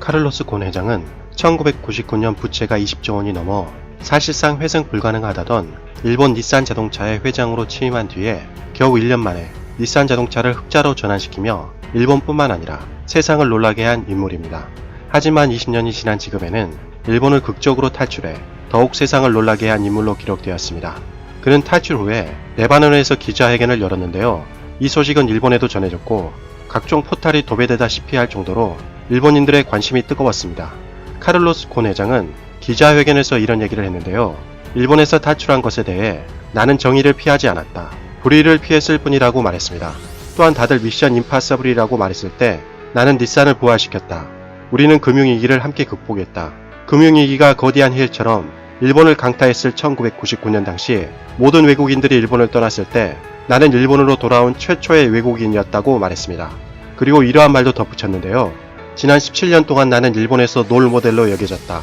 카를로스 곤 회장은 1999년 부채가 20조 원이 넘어 사실상 회생 불가능하다던 일본 닛산 자동차의 회장으로 취임한 뒤에 겨우 1년 만에 닛산 자동차를 흑자로 전환시키며 일본뿐만 아니라 세상을 놀라게 한 인물입니다. 하지만 20년이 지난 지금에는 일본을 극적으로 탈출해 더욱 세상을 놀라게 한 인물로 기록되었습니다. 그는 탈출 후에 레바논에서 기자회견을 열었는데요. 이 소식은 일본에도 전해졌고 각종 포탈이 도배되다시피 할 정도로 일본인들의 관심이 뜨거웠습니다. 카를로스 곤 회장은 기자회견에서 이런 얘기를 했는데요. 일본에서 탈출한 것에 대해 나는 정의를 피하지 않았다. 불의를 피했을 뿐이라고 말했습니다. 또한 다들 미션 임파서블이라고 말했을 때 나는 닛산을 부활시켰다. 우리는 금융위기를 함께 극복했다. 금융위기가 거대한 해일처럼 일본을 강타했을 1999년 당시 모든 외국인들이 일본을 떠났을 때 나는 일본으로 돌아온 최초의 외국인이었다고 말했습니다. 그리고 이러한 말도 덧붙였는데요. 지난 17년 동안 나는 일본에서 롤모델로 여겨졌다.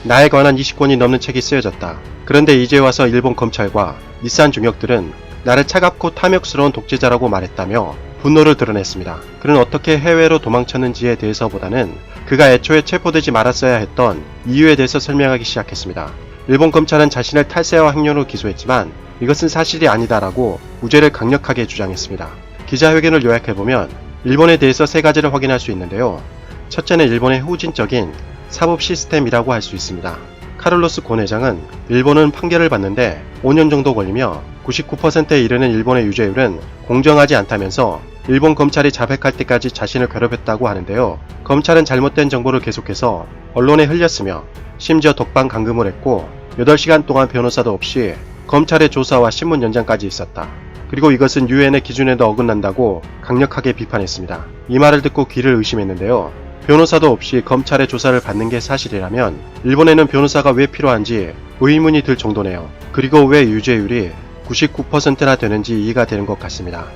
나에 관한 20권이 넘는 책이 쓰여졌다. 그런데 이제 와서 일본 검찰과 닛산 중역들은 나를 차갑고 탐욕스러운 독재자라고 말했다며 분노를 드러냈습니다. 그는 어떻게 해외로 도망쳤는지에 대해서보다는 그가 애초에 체포되지 말았어야 했던 이유에 대해서 설명하기 시작했습니다. 일본 검찰은 자신을 탈세와 횡령으로 기소했지만 이것은 사실이 아니다라고 무죄를 강력하게 주장했습니다. 기자회견을 요약해보면 일본에 대해서 세 가지를 확인할 수 있는데요. 첫째는 일본의 후진적인 사법 시스템이라고 할 수 있습니다. 카를로스 곤 회장은 일본은 판결을 받는데 5년 정도 걸리며 99%에 이르는 일본의 유죄율은 공정하지 않다면서 일본 검찰이 자백할 때까지 자신을 괴롭혔다고 하는데요. 검찰은 잘못된 정보를 계속해서 언론에 흘렸으며 심지어 독방 감금을 했고 8시간 동안 변호사도 없이 검찰의 조사와 신문 연장까지 있었다. 그리고 이것은 유엔의 기준에도 어긋난다고 강력하게 비판했습니다. 이 말을 듣고 귀를 의심했는데요. 변호사도 없이 검찰의 조사를 받는 게 사실이라면 일본에는 변호사가 왜 필요한지 의문이 들 정도네요. 그리고 왜 유죄율이 99%나 되는지 이해가 되는 것 같습니다.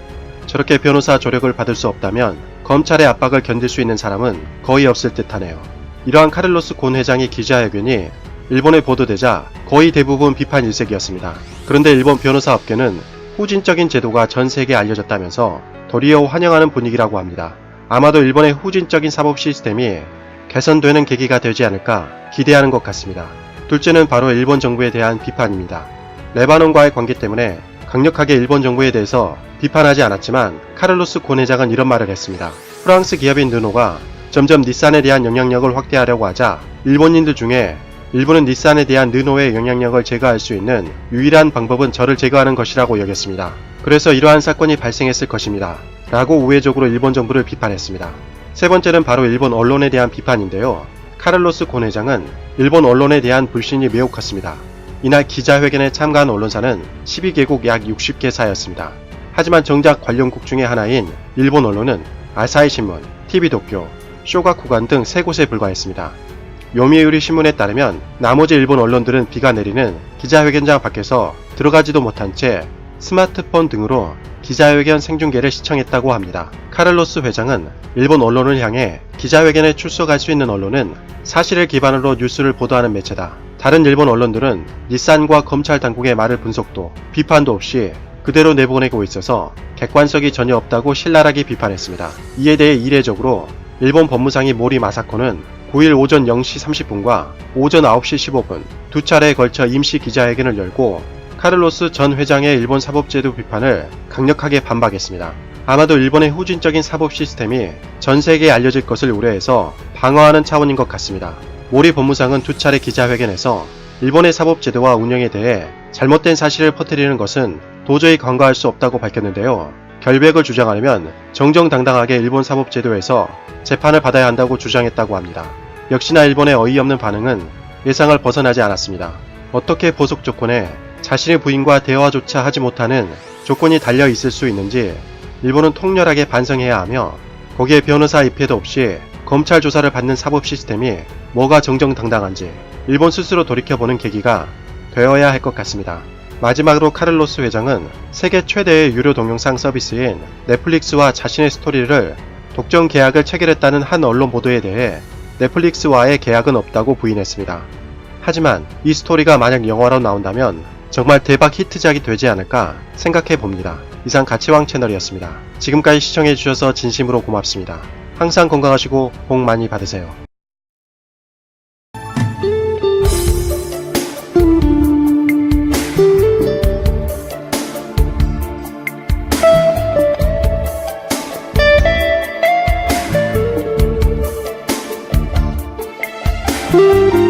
저렇게 변호사 조력을 받을 수 없다면 검찰의 압박을 견딜 수 있는 사람은 거의 없을 듯하네요. 이러한 카를로스 곤 회장의 기자회견이 일본에 보도되자 거의 대부분 비판 일색이었습니다. 그런데 일본 변호사 업계는 후진적인 제도가 전 세계에 알려졌다면서 도리어 환영하는 분위기라고 합니다. 아마도 일본의 후진적인 사법 시스템이 개선되는 계기가 되지 않을까 기대하는 것 같습니다. 둘째는 바로 일본 정부에 대한 비판입니다. 레바논과의 관계 때문에 강력하게 일본 정부에 대해서 비판하지 않았지만 카를로스 곤 회장은 이런 말을 했습니다. 프랑스 기업인 르노가 점점 닛산에 대한 영향력을 확대하려고 하자 일본인들 중에 일본은 닛산에 대한 르노의 영향력을 제거할 수 있는 유일한 방법은 저를 제거하는 것이라고 여겼습니다. 그래서 이러한 사건이 발생했을 것입니다. 라고 우회적으로 일본 정부를 비판했습니다. 세 번째는 바로 일본 언론에 대한 비판인데요. 카를로스 곤 회장은 일본 언론에 대한 불신이 매우 컸습니다. 이날 기자회견에 참가한 언론사는 12개국 약 60개사였습니다. 하지만 정작 관련국 중의 하나인 일본 언론은 아사히 신문, TV도쿄, 쇼가쿠간 등 3곳에 불과했습니다. 요미우리 신문에 따르면 나머지 일본 언론들은 비가 내리는 기자회견장 밖에서 들어가지도 못한 채 스마트폰 등으로 기자회견 생중계를 시청했다고 합니다. 카를로스 회장은 일본 언론을 향해 기자회견에 출석할 수 있는 언론은 사실을 기반으로 뉴스를 보도하는 매체다. 다른 일본 언론들은 닛산과 검찰 당국의 말을 분석도 비판도 없이 그대로 내보내고 있어서 객관성이 전혀 없다고 신랄하게 비판했습니다. 이에 대해 이례적으로 일본 법무상이 모리 마사코는 9일 오전 0시 30분과 오전 9시 15분 두 차례에 걸쳐 임시 기자회견을 열고 카를로스 전 회장의 일본 사법제도 비판을 강력하게 반박했습니다. 아마도 일본의 후진적인 사법 시스템이 전 세계에 알려질 것을 우려해서 방어하는 차원인 것 같습니다. 모리 법무상은 두 차례 기자회견에서 일본의 사법제도와 운영에 대해 잘못된 사실을 퍼뜨리는 것은 도저히 간과할 수 없다고 밝혔는데요. 결백을 주장하려면 정정당당하게 일본 사법제도에서 재판을 받아야 한다고 주장했다고 합니다. 역시나 일본의 어이없는 반응은 예상을 벗어나지 않았습니다. 어떻게 보석 조건에 자신의 부인과 대화조차 하지 못하는 조건이 달려 있을 수 있는지 일본은 통렬하게 반성해야 하며 거기에 변호사 입회도 없이 검찰 조사를 받는 사법 시스템이 뭐가 정정당당한지 일본 스스로 돌이켜보는 계기가 되어야 할 것 같습니다. 마지막으로 카를로스 회장은 세계 최대의 유료 동영상 서비스인 넷플릭스와 자신의 스토리를 독점 계약을 체결했다는 한 언론 보도에 대해 넷플릭스와의 계약은 없다고 부인했습니다. 하지만 이 스토리가 만약 영화로 나온다면 정말 대박 히트작이 되지 않을까 생각해 봅니다. 이상 가치왕 채널이었습니다. 지금까지 시청해주셔서 진심으로 고맙습니다. 항상 건강하시고 복 많이 받으세요. 있습니다.